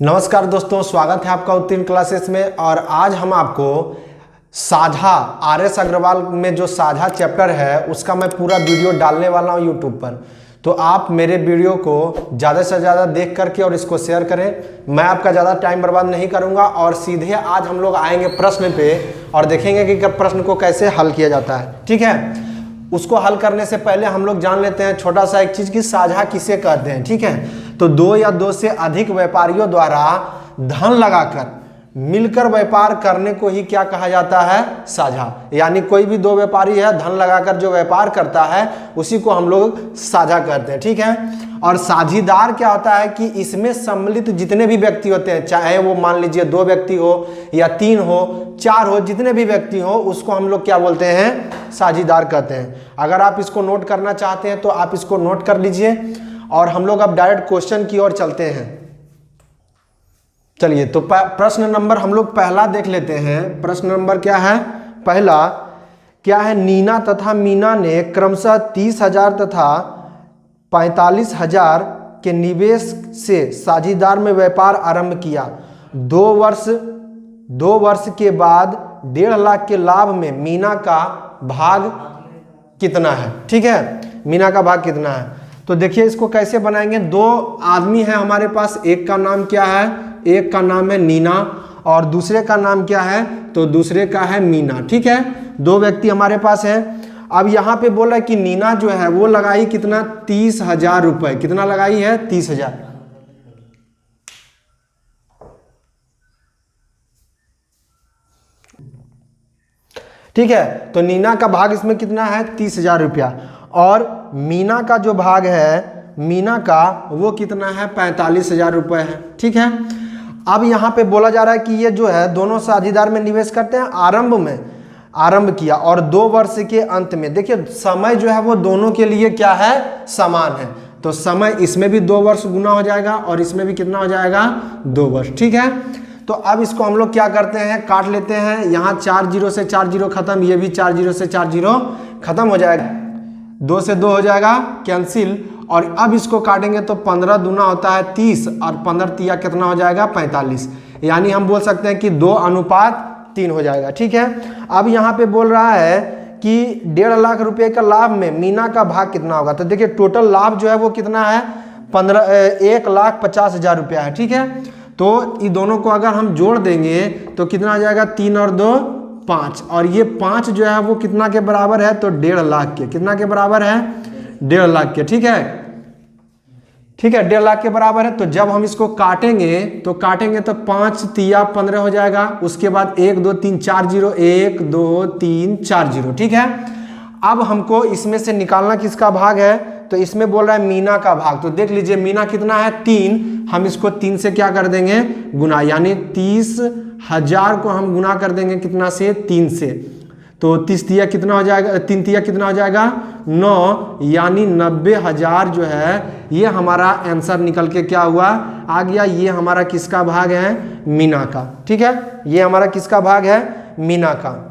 नमस्कार दोस्तों, स्वागत है आपका उत्तीर्ण क्लासेस में। और आज हम आपको साझा आर.एस. अग्रवाल में जो साझा चैप्टर है उसका मैं पूरा वीडियो डालने वाला हूं यूट्यूब पर। तो आप मेरे वीडियो को ज़्यादा से ज़्यादा देख करके और इसको शेयर करें। मैं आपका ज़्यादा टाइम बर्बाद नहीं करूंगा और सीधे आज हम लोग आएंगे प्रश्न पे और देखेंगे कि प्रश्न को कैसे हल किया जाता है। ठीक है, उसको हल करने से पहले हम लोग जान लेते हैं छोटा सा एक चीज़ कि साझा किसे कहते हैं। ठीक है, तो दो या दो से अधिक व्यापारियों द्वारा धन लगाकर मिलकर व्यापार करने को ही क्या कहा जाता है? साझा। यानी कोई भी दो व्यापारी है, धन लगाकर जो व्यापार करता है उसी को हम लोग साझा कहते हैं। ठीक है, और साझीदार क्या होता है कि इसमें सम्मिलित जितने भी व्यक्ति होते हैं, चाहे वो मान लीजिए दो व्यक्ति हो या तीन हो, चार हो, जितने भी व्यक्ति हो उसको हम लोग क्या बोलते हैं? साझीदार कहते हैं। अगर आप इसको नोट करना चाहते हैं तो आप इसको नोट कर लीजिए और हम लोग अब डायरेक्ट क्वेश्चन की ओर चलते हैं। चलिए, तो प्रश्न नंबर हम लोग पहला देख लेते हैं। प्रश्न नंबर क्या है? पहला क्या है? नीना तथा मीना ने क्रमशः 30,000 तथा 45,000 के निवेश से साझीदार में व्यापार आरंभ किया। 2 वर्ष के बाद 1.5 लाख के लाभ में मीना का भाग कितना है? ठीक है, मीना का भाग कितना है? तो देखिए इसको कैसे बनाएंगे। दो आदमी है हमारे पास, एक का नाम क्या है? एक का नाम है नीना और दूसरे का नाम क्या है? तो दूसरे का है मीना। ठीक है, दो व्यक्ति हमारे पास है। अब यहाँ पे बोला कि नीना जो है वो लगाई कितना? 30,000 रुपए। कितना लगाई है? 30,000। ठीक है, तो नीना का भाग इसमें कितना है? 30,000 रुपया। और मीना का जो भाग है, मीना का वो कितना है? 45,000 रुपए है। ठीक है, अब यहाँ पे बोला जा रहा है कि ये जो है दोनों साझीदार में निवेश करते हैं, आरंभ किया और 2 वर्ष के अंत में। देखिए समय जो है वो दोनों के लिए क्या है? समान है। तो समय इसमें भी 2 वर्ष गुना हो जाएगा और इसमें भी कितना हो जाएगा? 2 वर्ष। ठीक है, तो अब इसको हम लोग क्या करते हैं? काट लेते हैं। यहाँ 4 0 से 4 0 खत्म, ये भी 4 0 से 4 0 खत्म हो जाएगा। 2 से 2 हो जाएगा कैंसिल। और अब इसको काटेंगे तो 15 दूना होता है 30 और 15 तिया कितना हो जाएगा? 45। यानी हम बोल सकते हैं कि 2:3 हो जाएगा। ठीक है, अब यहाँ पे बोल रहा है कि 1.5 लाख रुपए का लाभ में मीना का भाग कितना होगा। तो देखिए टोटल लाभ जो है वो कितना है? 1,50,000 रुपया है। ठीक है, तो इन दोनों को अगर हम जोड़ देंगे तो कितना आ जाएगा? 3 और 2 5। और ये 5 जो है वो कितना के बराबर है? तो 1.5 लाख के। कितना के बराबर है? 1.5 लाख के। ठीक है, ठीक है, 1.5 लाख के बराबर है। तो जब हम इसको काटेंगे तो 5 तिया 15 हो जाएगा। उसके बाद 1 2 3 4 0, 1 2 3 4 0। ठीक है, अब हमको इसमें से निकालना किसका भाग है? तो इसमें बोल रहा है मीना का भाग। तो देख लीजिए मीना कितना है? 3। हम इसको 3 से क्या कर देंगे? गुना। यानी 30,000 को हम गुना कर देंगे कितना से? 3 से। तो 30 तिया कितना हो जाएगा? 3 तिया कितना हो जाएगा? 9। यानी 90,000 जो है ये हमारा आंसर निकल के क्या हुआ? आ गया। ये हमारा किसका भाग है? मीना का। ठीक है, ये हमारा किसका भाग है? मीना का।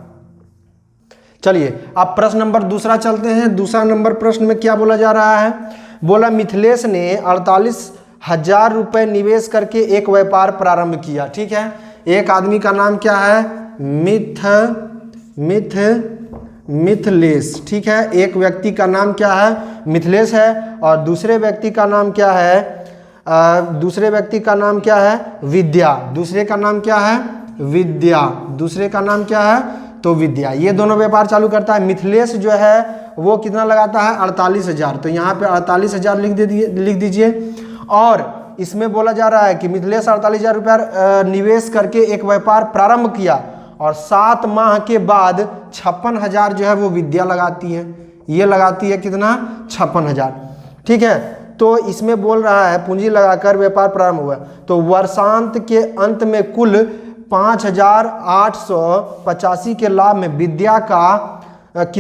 चलिए अब प्रश्न नंबर दूसरा चलते हैं। दूसरा नंबर प्रश्न में क्या बोला जा रहा है? बोला मिथिलेश ने 48,000 रुपए निवेश करके एक व्यापार प्रारंभ किया। ठीक है, एक आदमी का नाम क्या है? मिथिलेश। ठीक है, एक व्यक्ति का नाम क्या है? मिथिलेश है। और दूसरे व्यक्ति का नाम क्या है? दूसरे व्यक्ति का नाम क्या है? विद्या। दूसरे का नाम क्या है? विद्या। दूसरे का नाम क्या है? तो विद्या। ये दोनों व्यापार चालू करता है। मिथिलेश जो है वो कितना लगाता है? 48,000। तो यहाँ पे 48,000 लिख दीजिए। और इसमें बोला जा रहा है कि मिथिलेश 48,000 रुपया निवेश करके एक व्यापार प्रारंभ किया और 7 माह के बाद 56,000 जो है वो विद्या लगाती है। ये लगाती है कितना? 56,000। ठीक है, तो इसमें बोल रहा है पूंजी लगाकर व्यापार प्रारंभ हुआ। तो वर्षांत के अंत में कुल 5,885 के लाभ में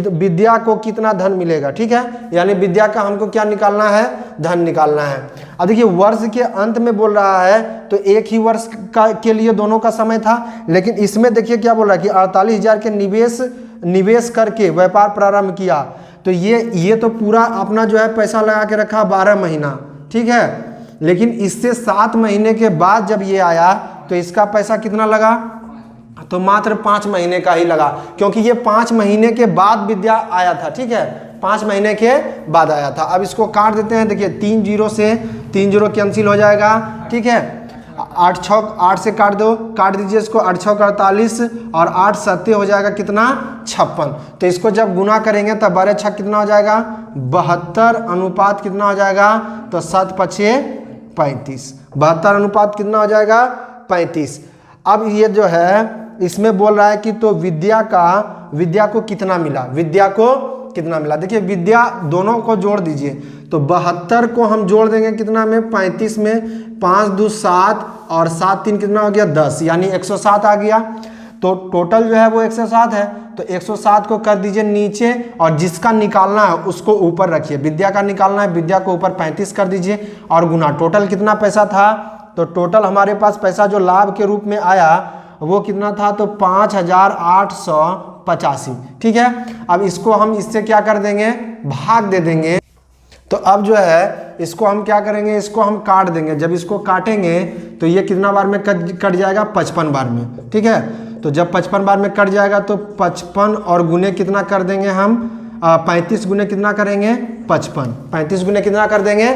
विद्या को कितना धन मिलेगा? ठीक है, यानी विद्या का हमको क्या निकालना है? धन निकालना है। अब देखिए वर्ष के अंत में बोल रहा है तो एक ही वर्ष के लिए दोनों का समय था, लेकिन इसमें देखिए क्या बोल रहा है कि 48,000 के निवेश करके व्यापार प्रारंभ किया। तो ये तो पूरा अपना जो है पैसा लगा के रखा 12 महीना। ठीक है, लेकिन इससे 7 महीने के बाद जब ये आया तो इसका पैसा कितना लगा, तो मात्र 5 महीने का ही लगा, क्योंकि ये 5 महीने के बाद विद्या आया था। ठीक है, 5 महीने के बाद आया था। अब इसको काट देते हैं। देखिए 3 जीरो से 3 जीरो कैंसिल हो जाएगा। ठीक है, 8 से काट दो, काट दीजिए इसको, 8 6 48 और 8 7 हो जाएगा कितना, 56। तो इसको जब गुना करेंगे तब 12 6 कितना हो जाएगा, 72 अनुपात कितना हो जाएगा, तो 7 5 35, 72 अनुपात कितना हो जाएगा, 35। अब ये जो है इसमें बोल रहा है कि तो विद्या को कितना मिला, विद्या को कितना मिला। देखिए विद्या दोनों को जोड़ दीजिए, तो 72 को हम जोड़ देंगे कितना में, 35 में, 5 2 7 और 7 3 कितना हो गया, 10, यानी 107 आ गया। तो टोटल जो है वो 107 है, तो 107 को कर दीजिए नीचे और जिसका निकालना है उसको ऊपर रखिए। विद्या का निकालना है, विद्या को ऊपर 35 कर दीजिए और गुना। टोटल कितना पैसा था, तो टोटल हमारे पास पैसा जो लाभ के रूप में आया वो कितना था, तो 5885। ठीक है, अब इसको हम इससे क्या कर देंगे, भाग दे देंगे। तो अब जो है इसको हम क्या करेंगे, इसको हम काट देंगे। जब इसको काटेंगे तो ये कितना बार में कट जाएगा, 55 बार में। ठीक है, तो जब 55 बार में कट जाएगा तो 55 और गुने कितना कर देंगे हम, 35 गुने कितना करेंगे, 55, 35 गुने कितना कर देंगे,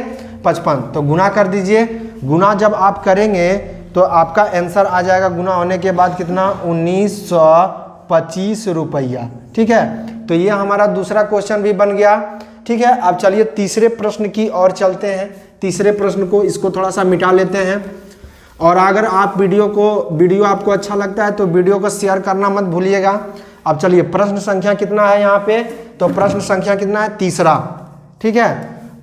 55। तो गुना कर दीजिए। गुना जब आप करेंगे तो आपका आंसर आ जाएगा गुना होने के बाद कितना, 1925 रुपया। ठीक है, तो ये हमारा दूसरा क्वेश्चन भी बन गया। ठीक है, अब चलिए तीसरे प्रश्न की ओर चलते हैं। तीसरे प्रश्न को इसको थोड़ा सा मिटा लेते हैं। और अगर आप वीडियो आपको अच्छा लगता है तो वीडियो को शेयर करना मत भूलिएगा। अब चलिए प्रश्न संख्या कितना है यहाँ पे, तो प्रश्न संख्या कितना है, तीसरा। ठीक है,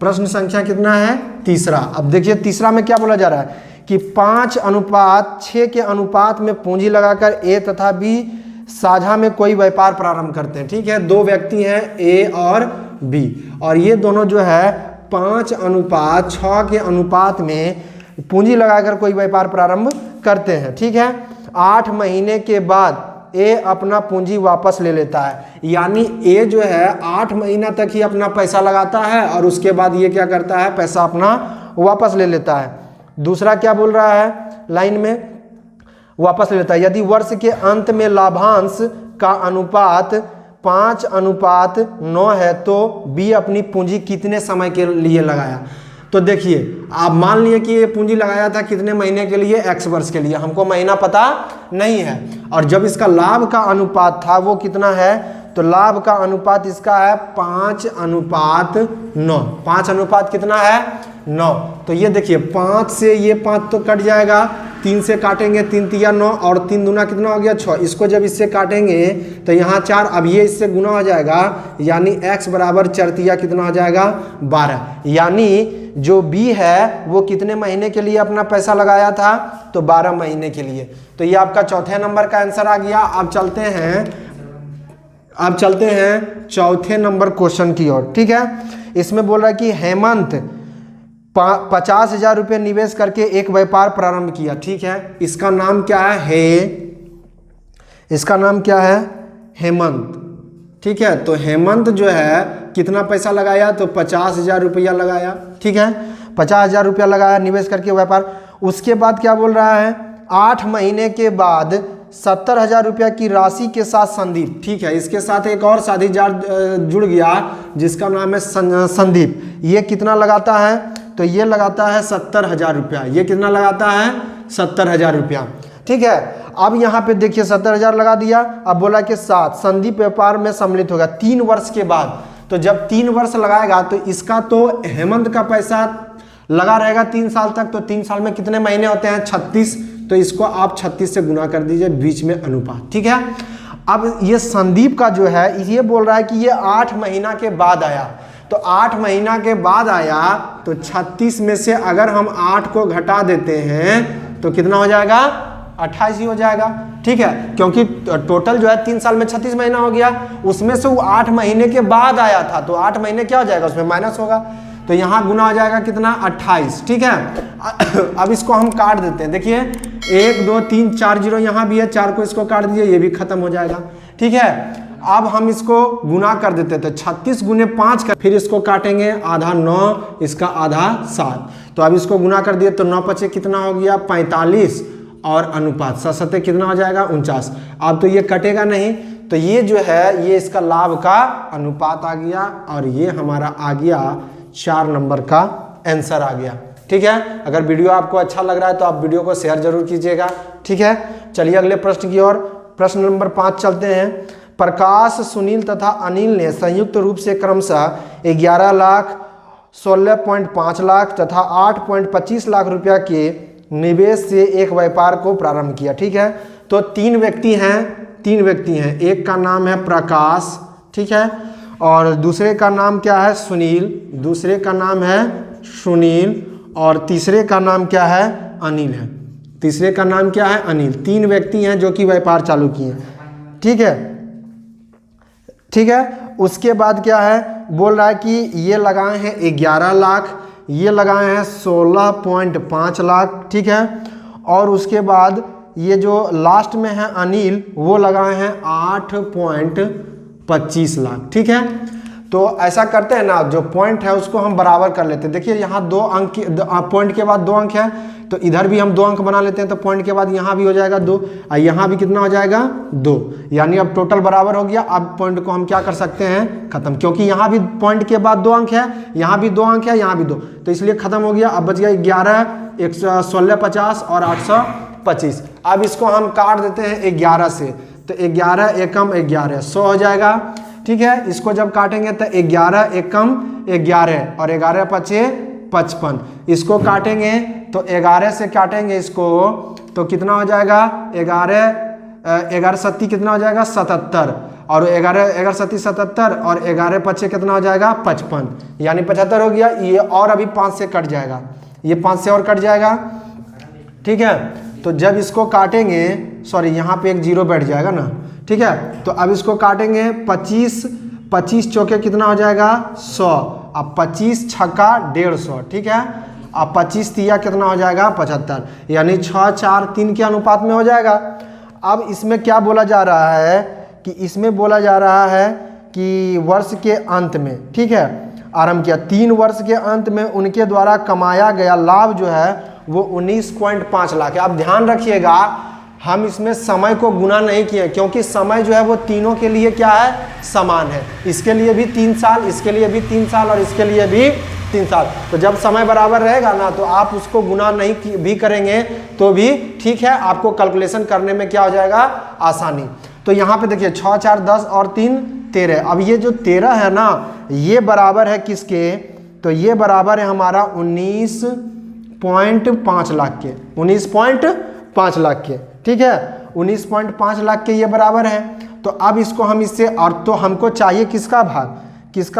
प्रश्न संख्या कितना है, तीसरा। अब देखिए तीसरा में क्या बोला जा रहा है कि 5:6 के अनुपात में पूंजी लगाकर ए तथा बी साझा में कोई व्यापार प्रारंभ करते हैं। ठीक है, 2 व्यक्ति हैं ए और बी, और ये दोनों जो है 5:6 के अनुपात में पूंजी लगाकर कोई व्यापार प्रारंभ करते हैं। ठीक है, 8 महीने के बाद ए अपना पूंजी वापस ले लेता है, यानी ए जो है 8 महीना तक ही अपना पैसा लगाता है और उसके बाद ये क्या करता है, पैसा अपना वापस ले लेता है। दूसरा क्या बोल रहा है लाइन में, वापस ले लेता है। यदि वर्ष के अंत में लाभांश का अनुपात 5:9 है तो बी अपनी पूंजी कितने समय के लिए लगाया। तो देखिए आप मान लिए कि ये पूंजी लगाया था कितने महीने के लिए, x वर्ष के लिए, हमको महीना पता नहीं है। और जब इसका लाभ का अनुपात था वो कितना है, तो लाभ का अनुपात इसका है 5:9। 5 अनुपात कितना है, 9। तो ये देखिए 5 से ये 5 तो कट जाएगा, 3 से काटेंगे, 3 3 9 और 3 दूना कितना हो गया, 6। इसको जब इससे काटेंगे तो यहाँ 4, अब ये इससे गुना हो जाएगा, यानी x बराबर 4 3 कितना हो जाएगा, 12। यानी जो बी है वो कितने महीने के लिए अपना पैसा लगाया था, तो 12 महीने के लिए। तो ये आपका चौथे नंबर का आंसर आ गया। अब चलते हैं चौथे नंबर क्वेश्चन की ओर। ठीक है, इसमें बोल रहा है कि हेमंत 50,000 रुपये निवेश करके एक व्यापार प्रारंभ किया। ठीक है, इसका नाम क्या है, इसका नाम क्या है, हेमंत। ठीक है, तो हेमंत जो है कितना पैसा लगाया, तो 50,000 रुपया लगाया। ठीक है, 50,000 रुपया लगाया निवेश करके व्यापार। उसके बाद क्या बोल रहा है, 8 महीने के बाद 70,000 रुपया की राशि के साथ संदीप। ठीक है, इसके साथ एक और साझीदार जुड़ गया जिसका नाम है संदीप। ये कितना लगाता है, तो ये लगाता है 70,000 रुपया। ये कितना लगाता है, 70,000 रुपया। ठीक है, अब यहाँ पे देखिए 70,000 लगा दिया। अब बोला कि 7 संदीप व्यापार में सम्मिलित होगा 3 वर्ष के बाद। तो जब 3 वर्ष लगाएगा तो इसका तो हेमंत का पैसा लगा रहेगा 3 साल तक। तो 3 साल में कितने महीने होते हैं, 36। तो इसको आप 36 से गुना कर दीजिए, बीच में अनुपात। ठीक है, अब ये संदीप का जो है ये बोल रहा है कि ये 8 महीना के बाद आया। तो 8 महीना के बाद आया तो 36 में से अगर हम 8 को घटा देते हैं तो कितना हो जाएगा, 28 ही हो जाएगा। ठीक है, क्योंकि टोटल जो है 3 साल में 36 महीना हो गया, उसमें से वो 8 महीने के बाद आया था। तो 8 महीने क्या हो जाएगा, उसमें माइनस होगा, तो यहाँ गुना हो जाएगा कितना, 28। ठीक है, अब इसको हम काट देते हैं। देखिए 1 2 3 4 जीरो यहाँ भी है, 4 को इसको काट दीजिए, ये भी खत्म हो जाएगा। ठीक है, अब हम इसको गुना कर देते हैं, तो 36 गुने 5 कर, फिर इसको काटेंगे, आधा 9, इसका आधा 7। तो अब इसको गुना कर दिए तो 9 पचे कितना हो गया 45 और अनुपात 7 कितना हो जाएगा 49। अब तो ये कटेगा नहीं, तो ये जो है ये इसका लाभ का अनुपात आ गया और ये हमारा आ गया 4 नंबर का आंसर आ गया। ठीक है, अगर वीडियो आपको अच्छा लग रहा है तो आप वीडियो को शेयर जरूर कीजिएगा। ठीक है, चलिए अगले प्रश्न की ओर, प्रश्न नंबर 5 चलते हैं। प्रकाश, सुनील तथा अनिल ने संयुक्त रूप से क्रमशः 11 लाख, 16.5 लाख तथा 8.25 लाख रुपया के निवेश से एक व्यापार को प्रारंभ किया। ठीक है, तो तीन व्यक्ति हैं, एक का नाम है प्रकाश, ठीक है, और दूसरे का नाम क्या है सुनील, और तीसरे का नाम क्या है अनिल है। तीन व्यक्ति हैं जो कि व्यापार चालू किए। ठीक है, उसके बाद क्या है, बोल रहा है कि ये लगाए हैं 11 लाख, ये लगाए हैं 16.5 लाख। ठीक है, और उसके बाद ये जो लास्ट में है अनिल, वो लगाए हैं 8.25 लाख। ठीक है, तो ऐसा करते हैं ना, जो पॉइंट है उसको हम बराबर कर लेते हैं। देखिए यहाँ 2 अंक, पॉइंट के बाद 2 अंक है, तो इधर भी हम 2 अंक बना लेते हैं, तो पॉइंट के बाद यहाँ भी हो जाएगा 2 और यहाँ भी कितना हो जाएगा 2, यानी अब टोटल बराबर हो गया। अब पॉइंट को हम क्या कर सकते हैं, खत्म, क्योंकि यहाँ भी पॉइंट के बाद 2 अंक है, यहाँ भी 2 अंक है, यहाँ भी 2, तो इसलिए खत्म हो गया। अब बच गया 11, 1650 और 825। अब इसको हम काट देते हैं 11 से, तो 11 एकम 11 100 हो जाएगा। ठीक है, इसको जब काटेंगे तो 11 एकम 11 और 11 पचे 55। इसको काटेंगे तो 11 से काटेंगे इसको तो कितना हो जाएगा 11 सत्ती कितना हो जाएगा 77, और 11 सत्ती 77 और 11 पचे कितना हो जाएगा 55, यानी 75 हो गया। ये और अभी 5 से कट जाएगा, ये 5 से और कट जाएगा। ठीक है, तो जब इसको काटेंगे, सॉरी यहाँ पे एक 0 बैठ जाएगा ना। ठीक है, तो अब इसको काटेंगे 25 चौके कितना हो जाएगा 100, अब 25 छक्का 150। ठीक है, अब 25 तिया कितना हो जाएगा 75, यानी 6 4 3 के अनुपात में हो जाएगा। अब इसमें क्या बोला जा रहा है कि इसमें बोला जा रहा है कि वर्ष के अंत में, ठीक है, आरंभ किया, 3 वर्ष के अंत में उनके द्वारा कमाया गया लाभ जो है वो 19.5 लाख है। अब ध्यान रखिएगा, हम इसमें समय को गुना नहीं किए, क्योंकि समय जो है वो तीनों के लिए क्या है समान है। इसके लिए भी 3 साल, इसके लिए भी 3 साल और इसके लिए भी 3 साल। तो जब समय बराबर रहेगा ना, तो आप उसको गुना नहीं भी करेंगे तो भी ठीक है, आपको कैलकुलेशन करने में क्या हो जाएगा आसानी। तो यहाँ पे देखिए 6 4 10 और 3 13। अब ये जो 13 है ना, ये बराबर है किसके, तो ये बराबर है हमारा 19.5 लाख के, 19.5 लाख के। ठीक है, 19.5 लाख के ये बराबर है। तो अब इसको हम इससे, और तो हमको चाहिए किसका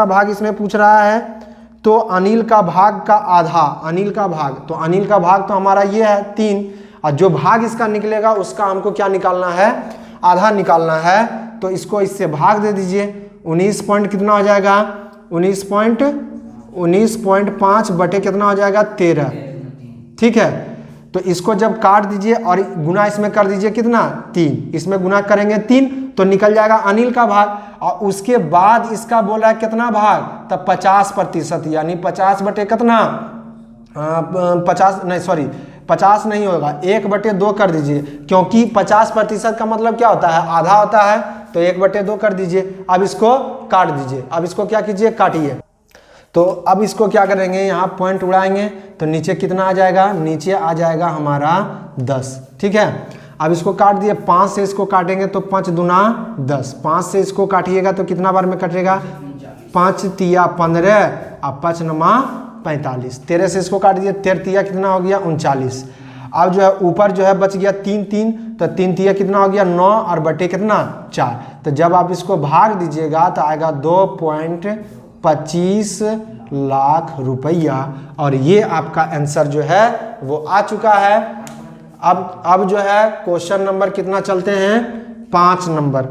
भाग इसमें पूछ रहा है, तो अनिल का भाग का आधा, अनिल का भाग तो हमारा ये है 3, और जो भाग इसका निकलेगा उसका हमको क्या निकालना है, आधा निकालना है। तो इसको इससे भाग दे दीजिए, 19 पॉइंट कितना हो जाएगा 19.5 बटे कितना हो जाएगा 13। ठीक है, तो इसको जब काट दीजिए और गुना इसमें कर दीजिए कितना 3, इसमें गुना करेंगे 3 तो निकल जाएगा अनिल का भाग, और उसके बाद इसका बोला है कितना भाग, तब 50%, यानी 50 बटे कितना 50 नहीं होगा, 1/2 कर दीजिए, क्योंकि 50% का मतलब क्या होता है आधा होता है, तो 1/2 कर दीजिए। अब इसको काट दीजिए, अब इसको क्या कीजिए काटिए। तो अब इसको क्या करेंगे, यहाँ पॉइंट उड़ाएंगे तो नीचे कितना आ जाएगा, नीचे आ जाएगा हमारा 10। ठीक है, अब इसको काट दिए, 5 से इसको काटेंगे तो 5 दूना 10, 5 से इसको काटिएगा तो कितना बार में कटेगा 5 तिया 15 और 5 नमा 45, 13 से इसको काट दिए, 13 तिया कितना हो गया 39। अब जो है ऊपर जो है बच गया 3 3, तो 3 तिया कितना हो गया 9 और बटे कितना 4। तो जब आप इसको भाग दीजिएगा तो आएगा 2.25 लाख रुपया, और ये आपका आंसर जो है वो आ चुका है। अब जो है क्वेश्चन नंबर कितना चलते हैं 5 नंबर,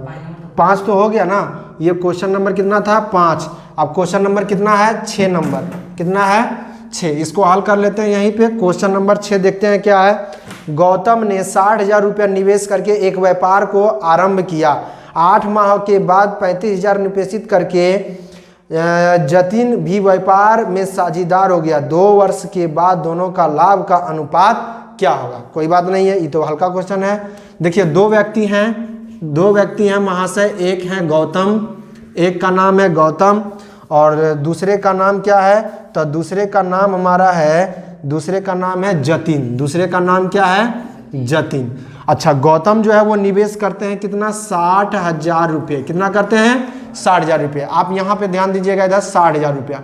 5 तो हो गया ना, ये क्वेश्चन नंबर कितना था 5। अब क्वेश्चन नंबर कितना है 6 नंबर, कितना है 6, इसको हल कर लेते हैं यहीं पे। क्वेश्चन नंबर 6 देखते हैं क्या है। गौतम ने 60,000 रुपया निवेश करके एक व्यापार को आरंभ किया, 8 माह के बाद 35,000 निवेशित करके जतिन भी व्यापार में साझेदार हो गया, 2 वर्ष के बाद दोनों का लाभ का अनुपात क्या होगा। कोई बात नहीं है, ये तो हल्का क्वेश्चन है। देखिए दो व्यक्ति हैं महाशय, एक है गौतम, एक का नाम है गौतम और दूसरे का नाम क्या है, तो दूसरे का नाम हमारा है, दूसरे का नाम है जतिन। दूसरे का नाम क्या है, जतिन। अच्छा, गौतम जो है वो निवेश करते हैं कितना, 60,000 रुपये। कितना करते हैं, 60,000 रुपये। आप यहाँ पे ध्यान दीजिएगा, इधर 60,000 रुपया।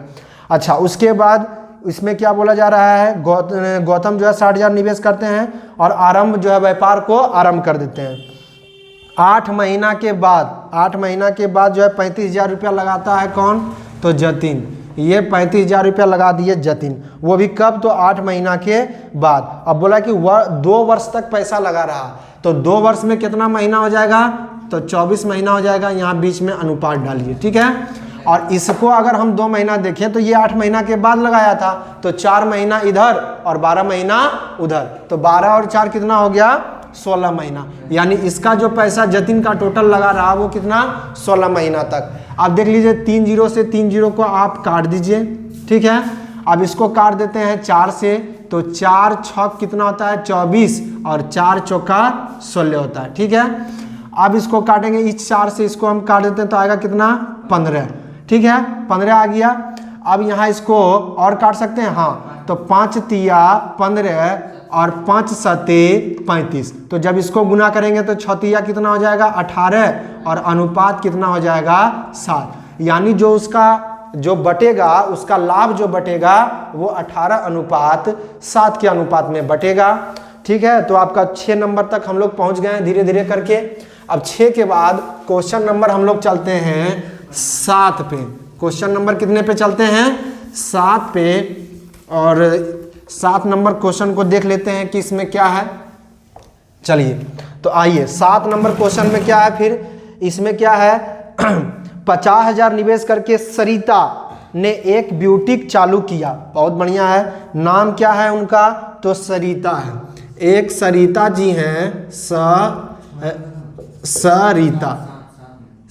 अच्छा, उसके बाद इसमें क्या बोला जा रहा है, गौतम जो है 60,000 निवेश करते हैं और आरंभ जो है व्यापार को आरंभ कर देते हैं। 8 महीना के बाद जो है 35,000 रुपया लगाता है कौन, तो जतिन। ये 35,000 रुपया लगा दिए जतिन, वो भी कब, तो 8 महीना के बाद। अब बोला कि 2 वर्ष तक पैसा लगा रहा, तो 2 वर्ष में कितना महीना हो जाएगा, तो 24 महीना हो जाएगा। यहाँ बीच में अनुपात डालिए, ठीक है। और इसको अगर हम 2 महीना देखें तो ये 8 महीना के बाद लगाया था, तो 4 महीना इधर और 12 महीना उधर, तो 12 और 4 कितना हो गया, 16 महीना। यानी इसका जो पैसा जतिन का टोटल लगा रहा वो कितना, 16 महीना तक। आप देख लीजिए 3 0 से 3 0 को आप काट दीजिए, ठीक है। अब इसको काट देते हैं 4 से, तो 4 छक कितना होता है, 24 और 4 चौका 16 होता है, ठीक है। अब इसको काटेंगे, इस 4 से इसको हम काट देते हैं तो आएगा कितना, 15, ठीक है। 15 आ गया। अब यहाँ इसको और काट सकते हैं, हाँ, तो 5 तिया 15 और 5 सते 35। तो जब इसको गुना करेंगे तो 6 तिया कितना हो जाएगा, 18 और अनुपात कितना हो जाएगा, 7। यानी जो उसका जो बटेगा, उसका लाभ जो बटेगा वो 18:7 के अनुपात में बटेगा, ठीक है। तो आपका 6 नंबर तक हम लोग पहुंच गए हैं धीरे धीरे करके। अब 6 के बाद क्वेश्चन नंबर हम लोग चलते हैं 7 पे। क्वेश्चन नंबर कितने पे चलते हैं, 7 पे। और 7 नंबर क्वेश्चन को देख लेते हैं कि इसमें क्या है। चलिए तो आइए 7 नंबर क्वेश्चन में क्या है, फिर इसमें क्या है 50,000 निवेश करके सरिता ने एक ब्यूटिक चालू किया। बहुत बढ़िया है। नाम क्या है उनका, तो सरिता है। एक सरिता जी हैं,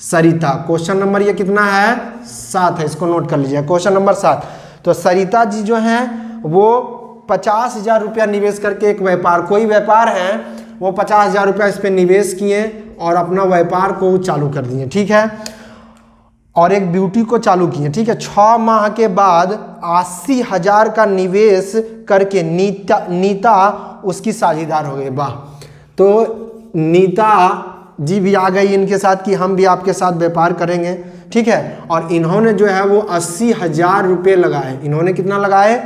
सरिता। क्वेश्चन नंबर ये कितना है, 7 है। इसको नोट कर लीजिए, क्वेश्चन नंबर 7। तो सरिता जी जो हैं वो 50,000 रुपया निवेश करके एक व्यापार, कोई व्यापार है, वो 50,000 रुपया इस पर निवेश किए और अपना व्यापार को चालू कर दिए, ठीक है। और एक ब्यूटी को चालू किए, ठीक है। 6 माह के बाद 80,000 का निवेश करके नीता उसकी साझेदार हो गई। वाह, तो नीता जी भी आ गई इनके साथ कि हम भी आपके साथ व्यापार करेंगे, ठीक है। और इन्होंने जो है वो 80,000 रुपये लगाए। इन्होंने कितना लगाए,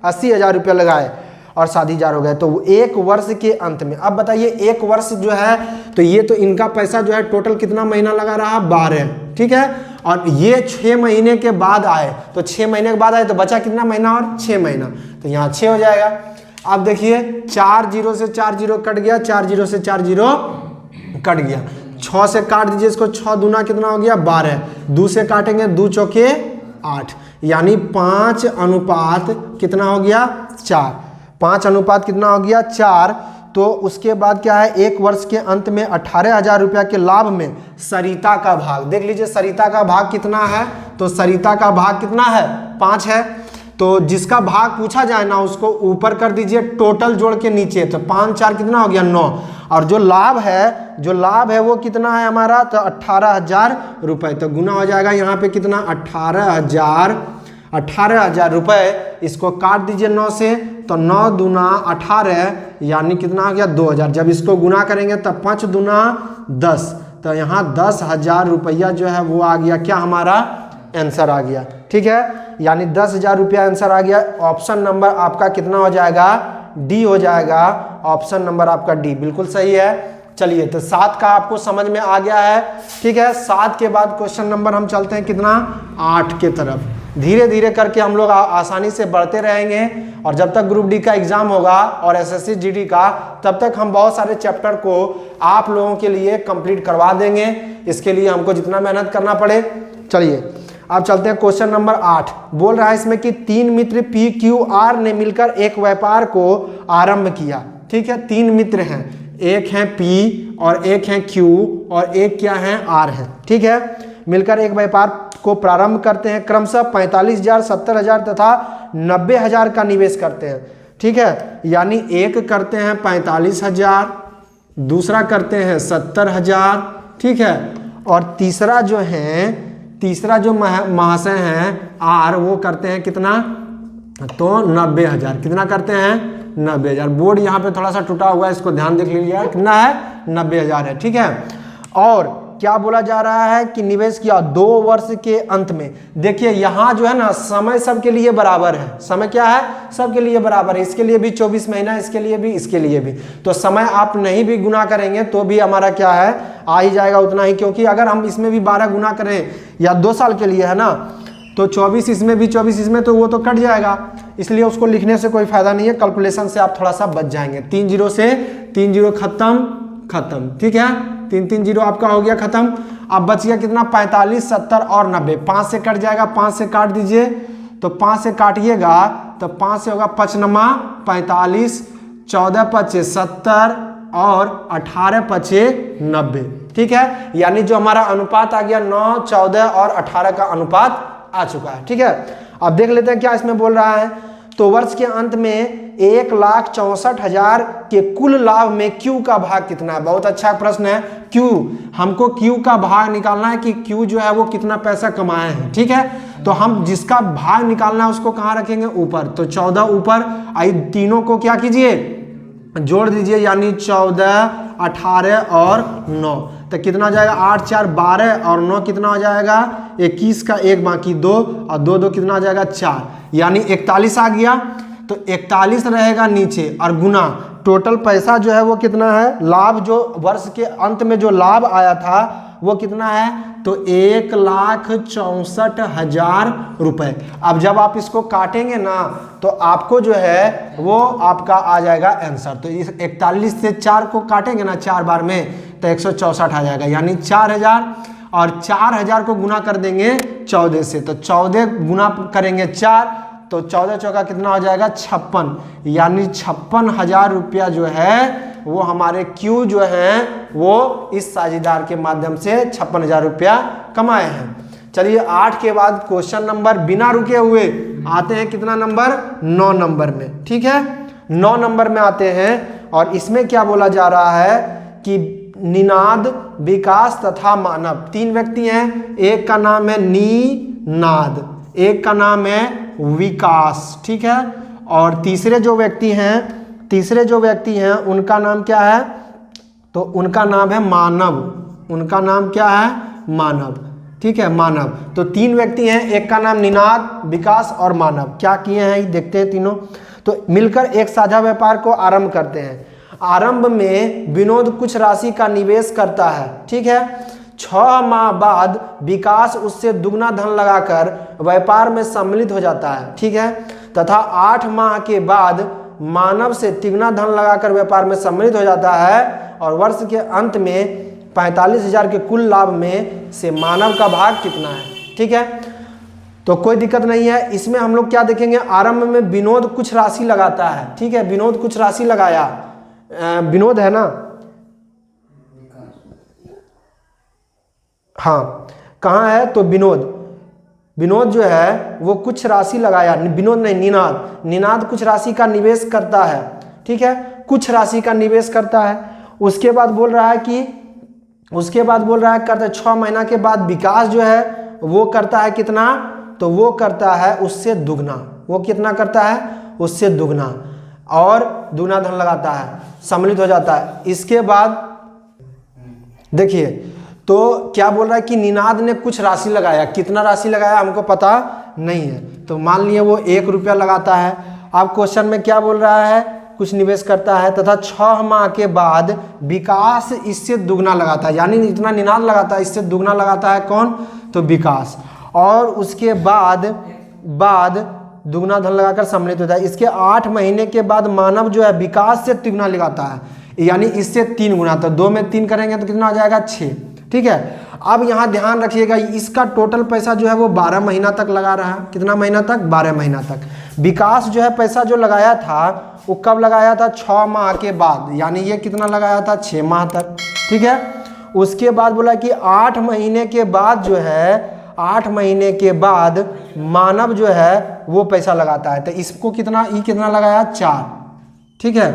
80,000 रुपये लगाए और साझेदार हो गए। तो 1 वर्ष के अंत में, अब बताइए 1 वर्ष जो है, तो ये तो इनका पैसा जो है टोटल कितना महीना लगा रहा, 12, ठीक है। और ये 6 महीने के बाद आए, तो 6 महीने के बाद आए तो बचा कितना महीना, और 6 महीना, तो यहाँ 6 हो जाएगा। अब देखिए 4 0 से 4 0 कट गया, 4 0 से 4 0 कट गया। 6 से काट दीजिए इसको, 6 दूना कितना हो गया, 12। 2 से काटेंगे, 2 चौके 8, यानी 5 अनुपात कितना हो गया, 4। 5 अनुपात कितना हो गया, 4। तो उसके बाद क्या है, 1 वर्ष के अंत में 18,000 रुपया के लाभ में सरिता का भाग, देख लीजिए सरिता का भाग कितना है, तो सरिता का भाग कितना है, 5 है। तो जिसका भाग पूछा जाए ना उसको ऊपर कर दीजिए, टोटल जोड़ के नीचे, तो 5 4 कितना हो गया, 9। और जो लाभ है वो कितना है हमारा, तो 18,000 रुपये। तो गुना हो जाएगा यहाँ पे कितना, 18,000 रुपये। इसको काट दीजिए 9 से, तो 9 दूना 18, यानी कितना आ गया, 2,000। जब इसको गुना करेंगे तब 5 दूना 10, तो यहाँ 10,000 रुपया जो है वो आ गया, क्या हमारा आंसर आ गया, ठीक है। यानी 10,000 रुपया आंसर आ गया। ऑप्शन नंबर आपका कितना हो जाएगा, डी हो जाएगा। ऑप्शन नंबर आपका डी बिल्कुल सही है। चलिए तो 7 का आपको समझ में आ गया है, ठीक है। 7 के बाद क्वेश्चन नंबर हम चलते हैं कितना, 8 के तरफ। धीरे धीरे करके हम लोग आसानी से बढ़ते रहेंगे, और जब तक ग्रुप डी का एग्जाम होगा और एसएससी जीडी का, तब तक हम बहुत सारे चैप्टर को आप लोगों के लिए कंप्लीट करवा देंगे। इसके लिए हमको जितना मेहनत करना पड़े। चलिए अब चलते हैं क्वेश्चन नंबर 8। बोल रहा है इसमें कि 3 मित्र पी क्यू आर ने मिलकर एक व्यापार को आरंभ किया, ठीक है। 3 मित्र हैं, एक है पी और एक है क्यू और एक क्या है, आर है, ठीक है। मिलकर एक व्यापार को प्रारंभ करते हैं, क्रमशः 45,000, 70,000 तथा 90,000 का निवेश करते हैं। ठीक है, यानी एक करते हैं 45,000, दूसरा करते हैं 70,000, ठीक है, और तीसरा जो महाशय हैं आर, वो करते हैं कितना, तो 90,000। कितना करते हैं, 90,000। बोर्ड यहाँ पे थोड़ा सा टूटा हुआ है, इसको ध्यान देख लीजिएगा, कितना है, 90,000 है। ठीक है, और क्या बोला जा रहा है कि निवेश किया 2 वर्ष के अंत में। देखिए यहाँ जो है ना, समय सबके लिए बराबर है। समय क्या है, सबके लिए बराबर है। इसके लिए भी 24 महीना, इसके लिए भी, इसके लिए भी। तो समय आप नहीं भी गुना करेंगे तो भी हमारा क्या है, आ ही जाएगा उतना ही, क्योंकि अगर हम इसमें भी 12 गुना करें, या 2 साल के लिए है ना, तो 24 इसमें भी 24 इसमें, तो वो तो कट जाएगा। इसलिए उसको लिखने से कोई फायदा नहीं है, कैलकुलेशन से आप थोड़ा सा बच जाएंगे। 3 जीरो से 3 जीरो खत्म। ठीक है, 3 जीरो आपका हो गया खत्म। अब बच गया कितना, 45, 70 और 90। 5 से कट जाएगा, 5 से काट दीजिए, तो 5 से काटिएगा तो 5 से होगा 5 नमा 45, 14 पचे 70 और 18 पचे 90। ठीक है, यानी जो हमारा अनुपात आ गया 9, 14 और 18 का अनुपात आ चुका है। ठीक है, अब देख लेते हैं क्या इसमें बोल रहा है। तो वर्ष के अंत में 1,64,000 के कुल लाभ में क्यू का भाग कितना है। बहुत अच्छा प्रश्न है। क्यू, हमको क्यू का भाग निकालना है कि क्यू जो है वो कितना पैसा कमाए हैं। ठीक है, तो हम जिसका भाग निकालना है उसको कहाँ रखेंगे, ऊपर। तो 14 ऊपर, आई तीनों को क्या कीजिए, जोड़ दीजिए, यानी 14, 18 और 9। तो कितना हो जाएगा, 8 4 12 और 9 कितना हो जाएगा, 21 का 1 बाकी 2 और 2 2 कितना हो जाएगा 4, यानी 41 आ गया। तो 41 रहेगा नीचे और गुना टोटल पैसा जो है वो कितना है, लाभ जो वर्ष के अंत में जो लाभ आया था वो कितना है, तो 1,64,000 रुपए। अब जब आप इसको काटेंगे ना तो आपको जो है वो आपका आ जाएगा आंसर। तो इस 41 से 4 को काटेंगे ना 4 बार में तो 164 आ जाएगा, यानी 4,000 और 4,000 को गुना कर देंगे 14 से, तो 14 गुना करेंगे 4 तो 14 चौका कितना हो जाएगा 56, यानी 56,000 रुपया जो है वो हमारे क्यू जो है वो इस साझेदार के माध्यम से 56,000 रुपया कमाए हैं। चलिए 8 के बाद क्वेश्चन नंबर बिना रुके हुए आते हैं कितना नंबर, 9 नंबर में। ठीक है, 9 नंबर में आते हैं और इसमें क्या बोला जा रहा है कि निनाद, विकास तथा मानव 3 व्यक्ति हैं। एक का नाम है निनाद, एक का नाम है विकास। ठीक है, और तीसरे जो व्यक्ति हैं उनका नाम क्या है, तो उनका नाम है मानव। उनका नाम क्या है, मानव। ठीक है, मानव। तो 3 व्यक्ति हैं, एक का नाम निनाद, विकास और मानव। क्या किए हैं देखते हैं तीनों। तो मिलकर एक साझा व्यापार को आरंभ करते हैं। आरंभ में विनोद कुछ राशि का निवेश करता है। ठीक है, 6 माह बाद विकास उससे दुगना धन लगाकर व्यापार में सम्मिलित हो जाता है। ठीक है, तथा 8 माह के बाद मानव से तिगुना धन लगाकर व्यापार में सम्मिलित हो जाता है और वर्ष के अंत में 45,000 के कुल लाभ में से मानव का भाग कितना है। ठीक है, तो कोई दिक्कत नहीं है। इसमें हम लोग क्या देखेंगे, आरंभ में विनोद कुछ राशि लगाता है। ठीक है, विनोद कुछ राशि लगाया, विनोद है ना, हाँ कहाँ है, तो विनोद जो है वो कुछ राशि लगाया, विनोद नहीं निनाद कुछ राशि का निवेश करता है। ठीक है, कुछ राशि का निवेश करता है। उसके बाद बोल रहा है करता 6 महीना के बाद विकास जो है वो करता है कितना, तो वो करता है उससे दुगना। वो कितना करता है, उससे दुगना, और दुगना धन लगाता है, सम्मिलित हो जाता है। इसके बाद देखिए तो क्या बोल रहा है कि निनाद ने कुछ राशि लगाया। कितना राशि लगाया हमको पता नहीं है, तो मान लिए वो 1 रुपया लगाता है। अब क्वेश्चन में क्या बोल रहा है, कुछ निवेश करता है तथा 6 माह के बाद विकास इससे दुगना लगाता है, यानी जितना निनाद लगाता है इससे दुगना लगाता है कौन, तो विकास, और उसके बाद दुगना धन लगाकर सम्मिलित होता है। इसके 8 महीने के बाद मानव जो है विकास से तिगुना लगाता है, यानी इससे 3 गुना, तो 2 में 3 करेंगे तो कितना आ जाएगा 6। ठीक है, अब यहाँ ध्यान रखिएगा इसका टोटल पैसा जो है वो 12 महीना तक लगा रहा है। कितना महीना तक, 12 महीना तक। विकास जो है पैसा जो लगाया था वो कब लगाया था, 6 माह के बाद, यानी ये कितना लगाया था 6 माह तक। ठीक है, उसके बाद बोला कि 8 महीने के बाद जो है 8 महीने के बाद मानव जो है वो पैसा लगाता है। तो इसको कितना, ई कितना लगाया 4, ठीक है।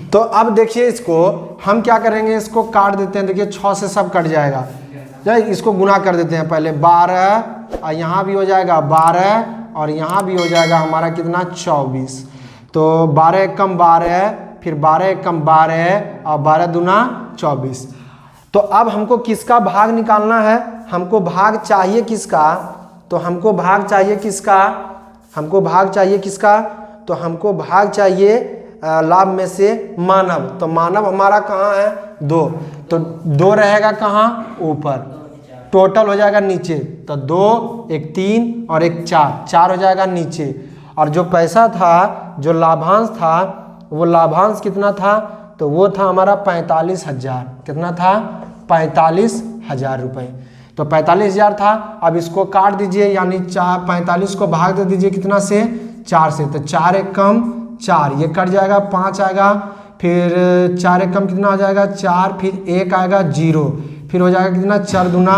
तो अब देखिए इसको हम क्या करेंगे, इसको काट देते हैं। देखिए 6 से सब कट जाएगा, इसको गुना कर देते हैं पहले। 12 और यहाँ भी हो जाएगा 12 और यहाँ भी हो जाएगा हमारा कितना 24। तो 12 एकम 12, फिर 12 एकम 12 और 12 दूना 24। तो अब हमको किसका भाग निकालना है, हमको भाग चाहिए किसका, तो हमको भाग चाहिए किसका, हमको भाग चाहिए किसका, तो हमको भाग चाहिए लाभ में से मानव। तो मानव हमारा कहाँ है 2, तो 2 रहेगा कहाँ ऊपर, टोटल हो जाएगा नीचे। तो 2 एक 3 और एक 4 हो जाएगा नीचे। और जो पैसा था, जो लाभांश था, वो लाभांश कितना था, तो वो था हमारा 45,000। कितना था 45,000 रुपये। तो 45,000 था। अब इसको काट दीजिए, यानी 45 को भाग दे दीजिए कितना से 4 से। तो 4 एकम 4, ये कट जाएगा 5 आएगा, फिर 4 एकम कितना हो जाएगा 4, फिर 1 आएगा 0, फिर हो जाएगा कितना 4 दूना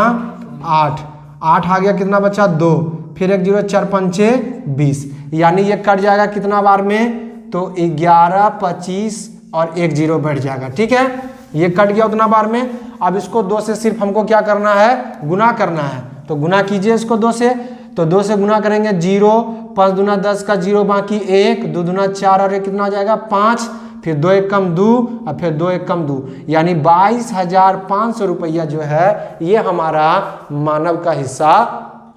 8, 8 आ गया कितना बचा 2, फिर 1 0, 4 पंचे 20, यानी ये कट जाएगा कितना बार में, तो 11, 25 और 1 0 बैठ जाएगा, ठीक है। ये कट गया उतना बार में। अब इसको 2 से सिर्फ हमको क्या करना है, गुना करना है। तो गुना कीजिए इसको 2 से। तो 2 से गुना करेंगे 0, 5 दूना 10 का 0 बाकी 1, 2 दूना 4 और 1 कितना हो जाएगा 5, फिर 2 एकम 2 और फिर 2 एकम 2, यानी 22,500 रुपया जो है ये हमारा मानव का हिस्सा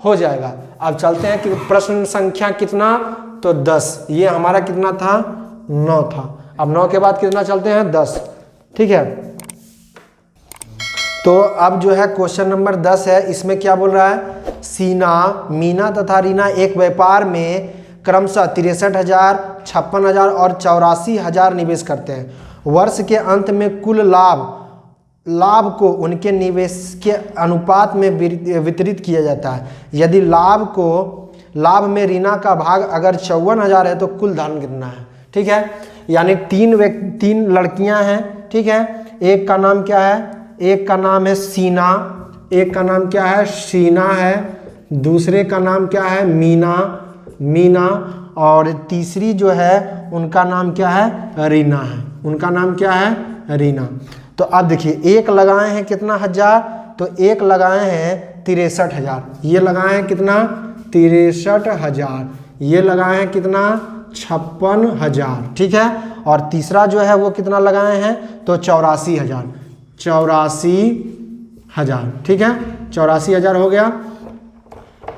हो जाएगा। अब चलते हैं कि प्रश्न संख्या कितना, तो 10। ये हमारा कितना था 9 था। अब 9 के बाद कितना चलते हैं 10, ठीक है। तो अब जो है क्वेश्चन नंबर 10 है, इसमें क्या बोल रहा है, सीना, मीना तथा रीना एक व्यापार में क्रमशः 63,000, 56,000 और 84,000 निवेश करते हैं। वर्ष के अंत में कुल लाभ को उनके निवेश के अनुपात में वितरित किया जाता है। यदि लाभ में रीना का भाग अगर 54,000 है तो कुल धन कितना है, ठीक है। यानी 3 लड़कियां हैं, ठीक है। एक का नाम क्या है, एक का नाम है सीना, एक का नाम क्या है शीना है, दूसरे का नाम क्या है मीना, और तीसरी जो है उनका नाम क्या है रीना है, उनका नाम क्या है रीना। तो अब देखिए एक लगाए हैं कितना हजार, तो एक लगाए हैं 63,000, ये लगाए हैं कितना 63,000, ये लगाए हैं कितना 56,000, ठीक है। और तीसरा जो है वो कितना लगाए हैं, तो 84,000, ठीक है। 84,000 हो गया।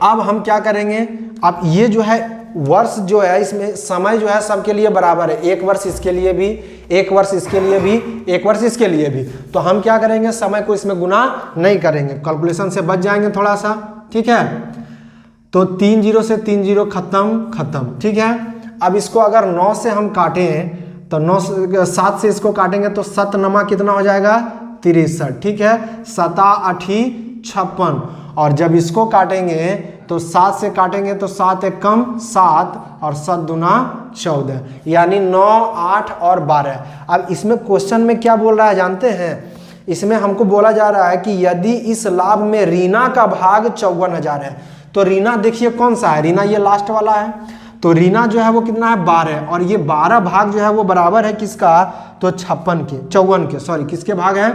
अब हम क्या करेंगे, अब ये जो है वर्ष जो है इसमें समय जो है सबके लिए बराबर है, 1 वर्ष इसके लिए भी, 1 वर्ष इसके लिए भी, 1 वर्ष इसके लिए भी। तो हम क्या करेंगे, समय को इसमें गुना नहीं करेंगे, कैलकुलेशन से बच जाएंगे थोड़ा सा, ठीक है। तो 3 0 से 3 0 खत्म, ठीक है। अब इसको अगर 9 से हम काटें तो 7 से इसको काटेंगे तो 7 नमा कितना हो जाएगा 63, ठीक है। 7 8 56, और जब इसको काटेंगे तो 7 से काटेंगे तो 7 एकम 7 और 7 दूना 14, यानी 9 8 और 12। अब इसमें क्वेश्चन में क्या बोल रहा है जानते हैं, इसमें हमको बोला जा रहा है कि यदि इस लाभ में रीना का भाग 54,000 है, तो रीना देखिए कौन सा है, रीना ये लास्ट वाला है, तो रीना जो है वो कितना है 12, और ये 12 भाग जो है वो बराबर है किसका, तो 54 के, सॉरी किसके भाग है,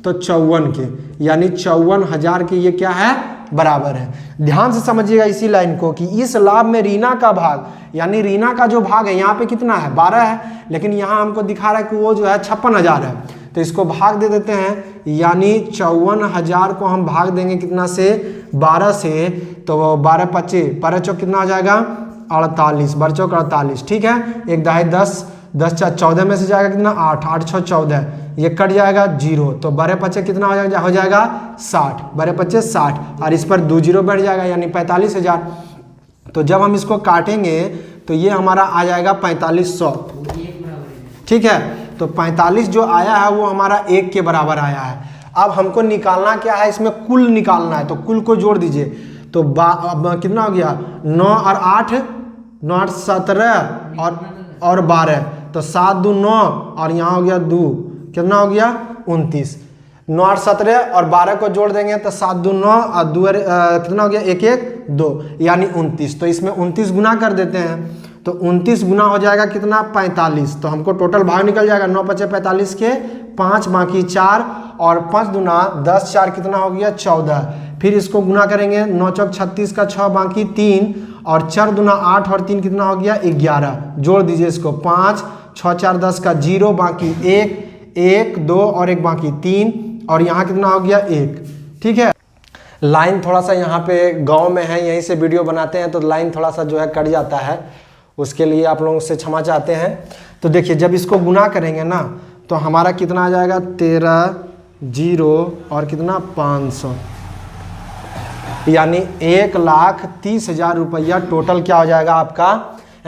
तो 54 के, यानी 54,000 के ये क्या है बराबर है। ध्यान से समझिएगा इसी लाइन को कि इस लाभ में रीना का भाग, यानी रीना का जो भाग है यहाँ पे कितना है 12 है, लेकिन यहाँ हमको दिखा रहा है कि वो जो है 56,000 है, तो इसको भाग दे देते हैं, यानी 54,000 को हम भाग देंगे कितना से 12 से, तो 12 25 12 चौक कितना हो जाएगा 48, 12 चौक 48, ठीक है। 1 दहाई 10, 10 4 14 में से जाएगा कितना 8, 8 6 14, ये कट जाएगा 0, तो 12 25 कितना हो जाएगा 60, 12 25 60, और इस पर 2 0 बैठ जाएगा यानी 45,000। तो जब हम इसको काटेंगे तो ये हमारा आ जाएगा 4500, ठीक है। तो 45 जो आया है वो हमारा 1 के बराबर आया है। अब हमको निकालना क्या है, इसमें कुल निकालना है, तो कुल को जोड़ दीजिए, तो कितना हो गया 9 और 8, 9 8 17 और 12, तो 7 2 9 और यहाँ हो गया 2, कितना हो गया 29, 9 8 17 और 12 को जोड़ देंगे तो 7 2 9 और 2 कितना हो गया 1 1 2 यानी 29। तो इसमें 29 गुना कर देते हैं तो 29 गुना हो जाएगा कितना 45। तो हमको टोटल भाग निकल जाएगा 9 5 45 के 5 बाकी 4 और 5 दूना 10 4 कितना हो गया 14। फिर इसको गुना करेंगे 9 चौक 36 का 6 बाकी 3 और 4 दूना 8 और 3 कितना हो गया 11। जोड़ दीजिए इसको 5 6 4 10 का 0 बाकी 1 1 2 और 1 बाकी 3 और यहाँ कितना हो गया 1। ठीक है, लाइन थोड़ा सा यहाँ पे गांव में है, यहीं से वीडियो बनाते हैं तो लाइन थोड़ा सा जो है कट जाता है, उसके लिए आप लोगों से क्षमा चाहते हैं। तो देखिए जब इसको गुना करेंगे ना तो हमारा कितना आ जाएगा 13 0 और कितना 500 यानी 1,30,000 रुपया टोटल क्या हो जाएगा आपका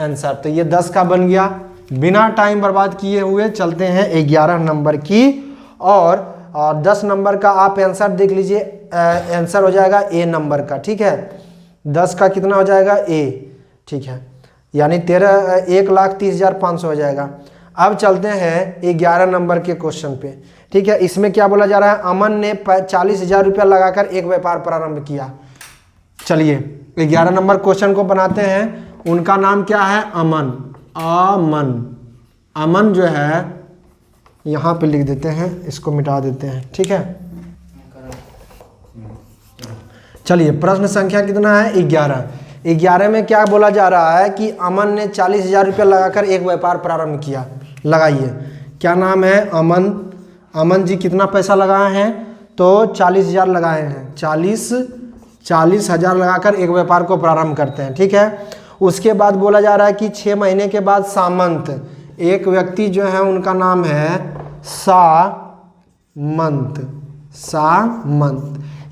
आंसर। तो ये 10 का बन गया। बिना टाइम बर्बाद किए हुए चलते हैं 11 नंबर की और 10 नंबर का आप आंसर देख लीजिए। आंसर हो जाएगा ए नंबर का। ठीक है, 10 का कितना हो जाएगा ए। ठीक है, यानी 1,30,500 हो जाएगा। अब चलते हैं 11 नंबर के क्वेश्चन पे। ठीक है, इसमें क्या बोला जा रहा है, अमन ने 40,000 रुपया लगाकर एक व्यापार प्रारंभ किया। चलिए 11 नंबर क्वेश्चन को बनाते हैं। उनका नाम क्या है अमन। अमन जो है यहाँ पे लिख देते हैं, इसको मिटा देते हैं। ठीक है, चलिए प्रश्न संख्या कितना है 11। 11 में क्या बोला जा रहा है कि अमन ने 40,000 रुपया लगाकर एक व्यापार प्रारंभ किया। लगाइए क्या नाम है अमन। अमन जी कितना पैसा लगाए हैं तो 40,000 लगाए हैं। 40,000 लगाकर एक व्यापार को प्रारंभ करते हैं। ठीक है, उसके बाद बोला जा रहा है कि 6 महीने के बाद सामंत, एक व्यक्ति जो है उनका नाम है सामंत,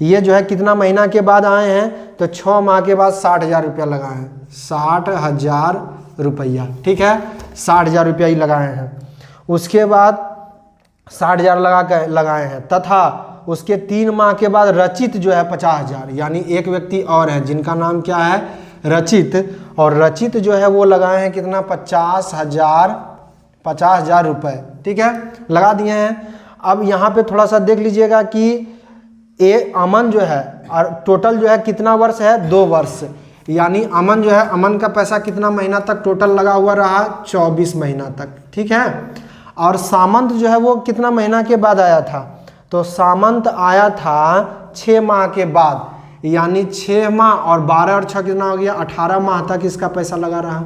ये जो है कितना महीना के बाद आए हैं तो 6 माह के बाद 60,000 रुपया लगाए हैं। 60,000 रुपया। ठीक है, 60,000 रुपया ही लगाए हैं। उसके बाद 60,000 लगाए हैं तथा उसके 3 माह के बाद रचित जो है 50,000, यानी एक व्यक्ति और है जिनका नाम क्या है रचित, और रचित जो है वो लगाए हैं कितना 50,000 रुपये। ठीक है, लगा दिए हैं। अब यहाँ पे थोड़ा सा देख लीजिएगा कि ए अमन जो है और टोटल जो है कितना वर्ष है 2 वर्ष, यानी अमन जो है अमन का पैसा कितना महीना तक टोटल लगा हुआ रहा 24 महीना तक। ठीक है, और सामंत जो है वो कितना महीना के बाद आया था तो सामंत आया था 6 माह के बाद, यानी 6 माह और 12 और 6 कितना हो गया 18 माह तक इसका पैसा लगा रहा।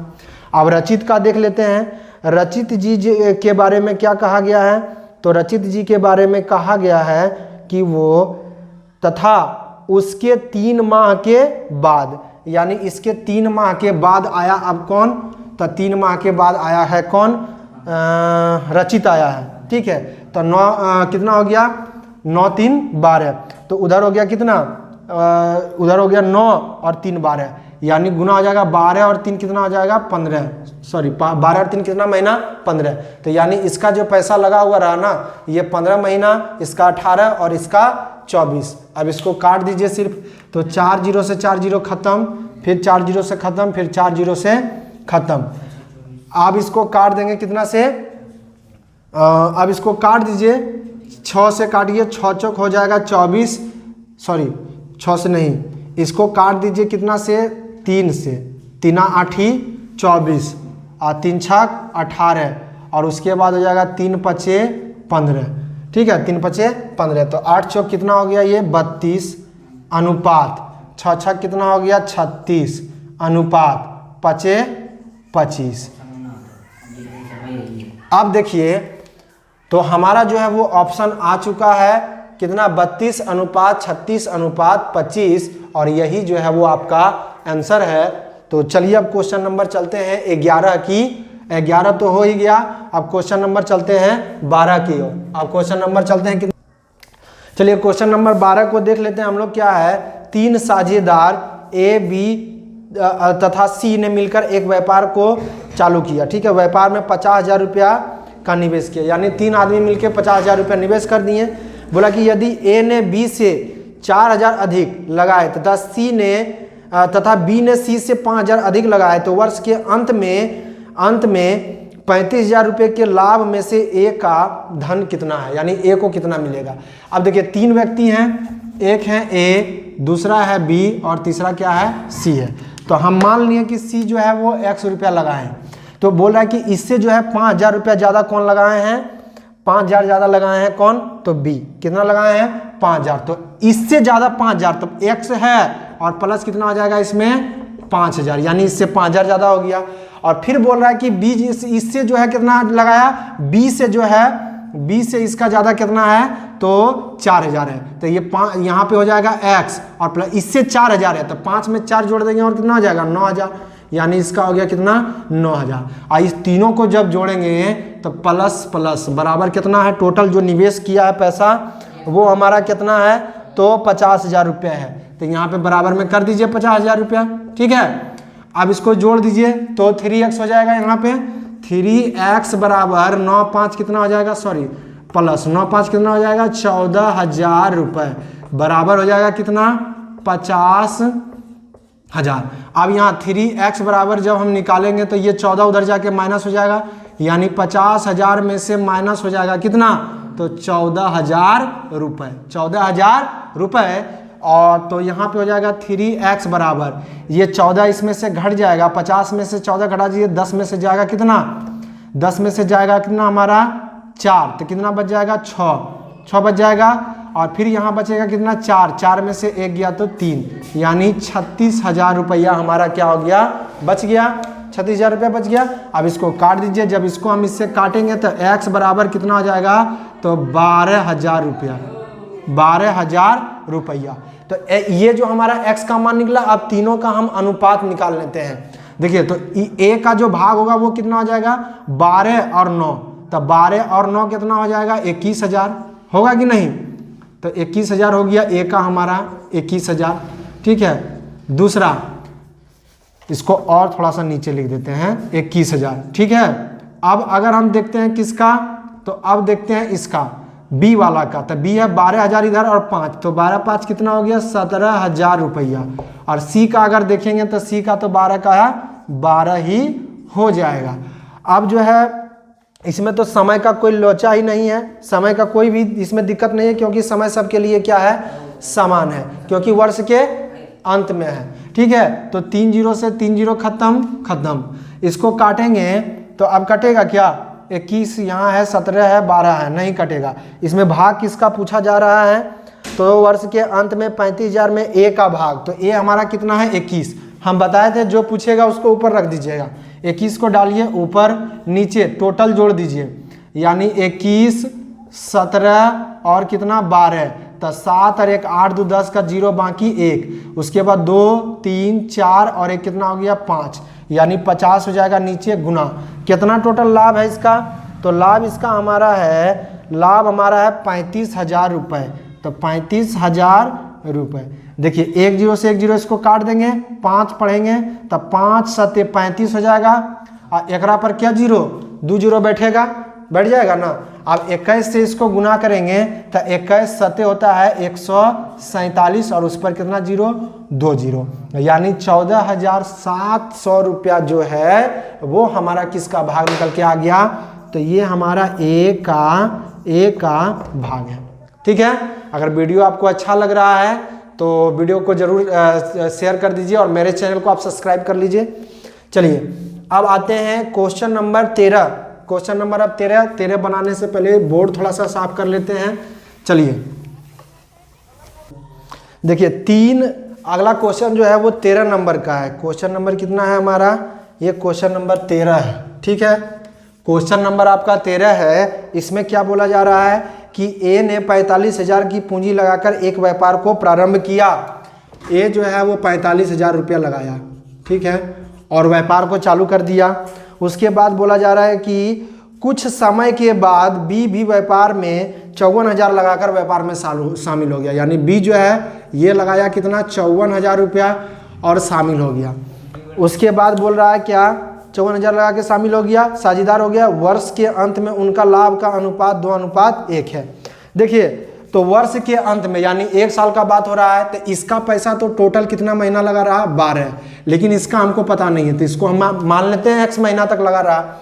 अब रचित का देख लेते हैं। रचित जी के बारे में क्या कहा गया है तो रचित जी के बारे में कहा गया है कि वो तथा उसके 3 माह के बाद, यानी इसके 3 माह के बाद आया। अब कौन तो 3 माह के बाद आया है कौन रचित आया है। ठीक है, तो 9 कितना हो गया 9 3 12, तो उधर हो गया कितना उधर हो गया 9 और 3 12, यानी गुना हो जाएगा 12 और 3 कितना हो जाएगा 15, सॉरी 12 और 3 कितना महीना 15। तो यानी इसका जो पैसा लगा हुआ रहा ना ये 15 महीना, इसका 18 और इसका 24। अब इसको काट दीजिए सिर्फ, तो 4 0 से 4 0 खत्म, फिर 4 0 से खत्म, फिर 4 0 से खत्म। आप इसको काट देंगे कितना से, अब इसको काट दीजिए 6 से काटिए, 6 चौक हो जाएगा 24, सॉरी 6 से नहीं, इसको काट दीजिए कितना से 3 से, 3 8 24 और 3 6 18 और उसके बाद हो जाएगा 3 5 15। ठीक है, 3 5 15, तो 8 चौक कितना हो गया ये 32 अनुपात 6 6 कितना हो गया 36 अनुपात 5 25। अब देखिए तो हमारा जो है वो ऑप्शन आ चुका है कितना 32 अनुपात 36 अनुपात 25, और यही जो है वो आपका आंसर है। तो चलिए अब क्वेश्चन नंबर चलते हैं 11 की। 11 तो हो ही गया, अब क्वेश्चन नंबर चलते हैं 12 की ओर। अब क्वेश्चन नंबर चलते हैं चलिए क्वेश्चन नंबर 12 को देख लेते हैं हम लोग। क्या है, 3 साझेदार ए बी तथा सी ने मिलकर एक व्यापार को चालू किया। ठीक है, व्यापार में 50,000 रुपया का निवेश किया, यानी 3 आदमी मिलकर 50,000 रुपया निवेश कर दिए। बोला कि यदि ए ने बी से 4,000 अधिक लगाए तथा बी ने सी से 5,000 अधिक लगाए तो वर्ष के अंत में 35,000 रुपये के लाभ में से ए का धन कितना है, यानी ए को कितना मिलेगा। अब देखिए 3 व्यक्ति हैं, एक है ए, दूसरा है बी और तीसरा क्या है सी है। तो हम मान लिए कि सी जो है वो x रुपया लगाए हैं। तो बोल रहा है कि इससे जो है 5,000 रुपया ज़्यादा कौन लगाए हैं, 5,000 ज़्यादा लगाए हैं कौन, तो बी। कितना लगाए हैं 5,000, तो इससे ज़्यादा 5,000, तो x है और प्लस कितना हो जाएगा इसमें 5,000, यानी इससे 5,000 ज़्यादा हो गया। और फिर बोल रहा है कि बी इससे जो है कितना लगाया, बी से जो है बी से इसका ज़्यादा कितना है, तो 4,000 है। तो ये यहाँ पे हो जाएगा x और प्लस इससे 4,000 है, तो 5 में 4 जोड़ देंगे और कितना हो जाएगा 9,000, यानी इसका हो गया कितना 9,000। और इस तीनों को जब जोड़ेंगे तो प्लस प्लस बराबर कितना है, टोटल जो निवेश किया है पैसा वो हमारा कितना है, तो 50,000 रुपये है। तो यहाँ पे बराबर में कर दीजिए 50,000 रुपया, ठीक है। अब इसको जोड़ दीजिए तो 3x हो जाएगा, यहाँ पे 3x बराबर 9,5 कितना हो जाएगा, सॉरी प्लस 9,5 कितना हो जाएगा 14,000 रुपये, बराबर हो जाएगा कितना 50,000। अब यहाँ 3x बराबर जब हम निकालेंगे तो ये 14 उधर जाके माइनस हो जाएगा, यानी 50,000 में से माइनस हो जाएगा कितना, तो 14,000 रुपये, 14,000 रुपये। और तो यहाँ पे हो जाएगा 3x बराबर ये 14 इसमें से घट जाएगा, 50 में से 14 घटा दीजिए, 10 में से जाएगा कितना, 10 में से जाएगा कितना हमारा 4, तो कितना बच जाएगा 6 बच जाएगा। और फिर यहाँ बचेगा कितना 4 में से 1 गया तो 3, यानी 36,000 रुपया हमारा क्या हो गया, बच गया, 36,000 रुपया बच गया। अब इसको काट दीजिए, जब इसको हम इससे काटेंगे तो x बराबर कितना हो जाएगा, तो 12,000 रुपया, 12,000 रुपया। तो ये जो हमारा x का मान निकला। अब तीनों का हम अनुपात निकाल लेते हैं। देखिए तो a का जो भाग होगा वो कितना हो जाएगा 12 और 9, तो 12 और 9 कितना हो जाएगा 21,000, होगा कि नहीं, तो 21,000 हो गया a का हमारा 21,000, ठीक है। दूसरा इसको और थोड़ा सा नीचे लिख देते हैं 21,000, ठीक है। अब अगर हम देखते हैं किसका, तो अब देखते हैं इसका बी वाला का, तो बी है 12,000 इधर और 5, तो 12 5 कितना हो गया 17,000 रुपया। और सी का अगर देखेंगे तो सी का तो 12 का है 12 ही हो जाएगा। अब जो है इसमें तो समय का कोई लोचा ही नहीं है, समय का कोई भी इसमें दिक्कत नहीं है, क्योंकि समय सबके लिए क्या है समान है, क्योंकि वर्ष के अंत में है, ठीक है। तो 3 0 से 3 0 खत्म। इसको काटेंगे तो अब कटेगा क्या, 21 यहाँ है, 17 है, 12 है, नहीं कटेगा। इसमें भाग किसका पूछा जा रहा है, तो वर्ष के अंत में 35,000 में ए का भाग, तो ए हमारा कितना है 21। हम बताए थे जो पूछेगा उसको ऊपर रख दीजिएगा, 21 को डालिए ऊपर नीचे, टोटल जोड़ दीजिए, यानी 21 17 और कितना 12, तो 7 और 1 8 2 10 का 0 बाकी 1, उसके बाद 2 3 4 और 1 कितना हो गया 5, यानी 50 हो जाएगा नीचे गुना। कितना टोटल लाभ है इसका, तो लाभ इसका हमारा है, लाभ हमारा है 35,000 रुपये, तो 35,000 रुपये। देखिए 1 0 से 1 0 इसको काट देंगे, 5 पढ़ेंगे तब 5 7 35 हो जाएगा। और एकरा पर क्या 0 2 0 बैठ जाएगा ना। अब 21 से इसको गुना करेंगे तो 21 7 होता है 147 और उस पर कितना 0 2 0, यानी 14,700 रुपया जो है वो हमारा किसका भाग निकल के आ गया, तो ये हमारा ए का भाग है, ठीक है। अगर वीडियो आपको अच्छा लग रहा है तो वीडियो को जरूर शेयर कर दीजिए और मेरे चैनल को आप सब्सक्राइब कर लीजिए। चलिए अब आते हैं क्वेश्चन नंबर 13। क्वेश्चन नंबर अब 13 बनाने से पहले बोर्ड थोड़ा सा साफ कर लेते हैं। चलिए देखिए अगला क्वेश्चन जो है वो 13 नंबर का है। क्वेश्चन नंबर कितना है हमारा, ये क्वेश्चन नंबर 13 है, ठीक है। क्वेश्चन नंबर आपका 13 है। इसमें क्या बोला जा रहा है कि ए ने 45,000 की पूंजी लगाकर एक व्यापार को प्रारंभ किया। ए जो है वो 45,000 रुपया लगाया, ठीक है, और व्यापार को चालू कर दिया। उसके बाद बोला जा रहा है कि कुछ समय के बाद बी भी व्यापार में 54,000 लगाकर व्यापार में शामिल हो गया, यानी बी जो है ये लगाया कितना 54,000 रुपया और शामिल हो गया। उसके बाद बोल रहा है क्या 54,000 लगा के शामिल हो गया, साझेदार हो गया। वर्ष के अंत में उनका लाभ का अनुपात 2:1 है। देखिए तो वर्ष के अंत में यानी 1 साल का बात हो रहा है, तो इसका पैसा तो टोटल कितना महीना लगा रहा 12, लेकिन इसका हमको पता नहीं है, तो इसको हम मान लेते हैं x महीना तक लगा रहा।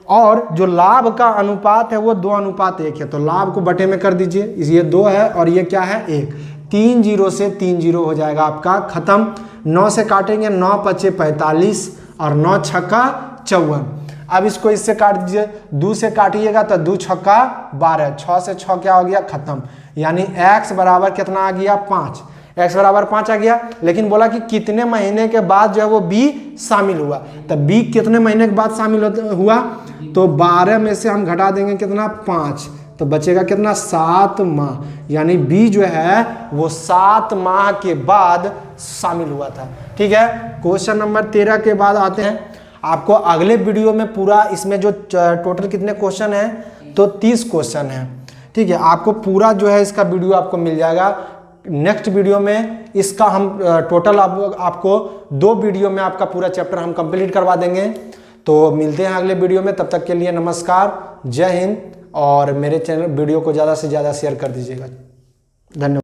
और जो लाभ का अनुपात है वो 2:1 है, तो लाभ को बटे में कर दीजिए, ये 2 है और ये क्या है 1, 3 0 से 3 0 हो जाएगा आपका खत्म। 9 से काटेंगे, 9 5 45 और 9 छक्का 54। अब इसको इससे काट दीजिए, 2 से काटिएगा तो 2 छक्का 12, 6 से 6 क्या हो गया खत्म, यानी x बराबर कितना आ गया 5, x बराबर 5 आ गया। लेकिन बोला कि कितने महीने के बाद जो है वो b शामिल हुआ, तो b कितने महीने के बाद शामिल हुआ, तो 12 में से हम घटा देंगे कितना 5, तो बचेगा कितना 7 माह, यानी b जो है वो 7 माह के बाद शामिल हुआ था। ठीक है, क्वेश्चन नंबर 13 के बाद आते हैं। आपको अगले वीडियो में पूरा इसमें जो टोटल कितने क्वेश्चन हैं, तो 30 क्वेश्चन हैं। ठीक है, आपको पूरा जो है इसका वीडियो आपको मिल जाएगा। नेक्स्ट वीडियो में इसका हम टोटल आपको 2 वीडियो में आपका पूरा चैप्टर हम कंप्लीट करवा देंगे। तो मिलते हैं अगले वीडियो में, तब तक के लिए नमस्कार, जय हिंद, और मेरे चैनल वीडियो को ज़्यादा से ज़्यादा शेयर कर दीजिएगा। धन्यवाद।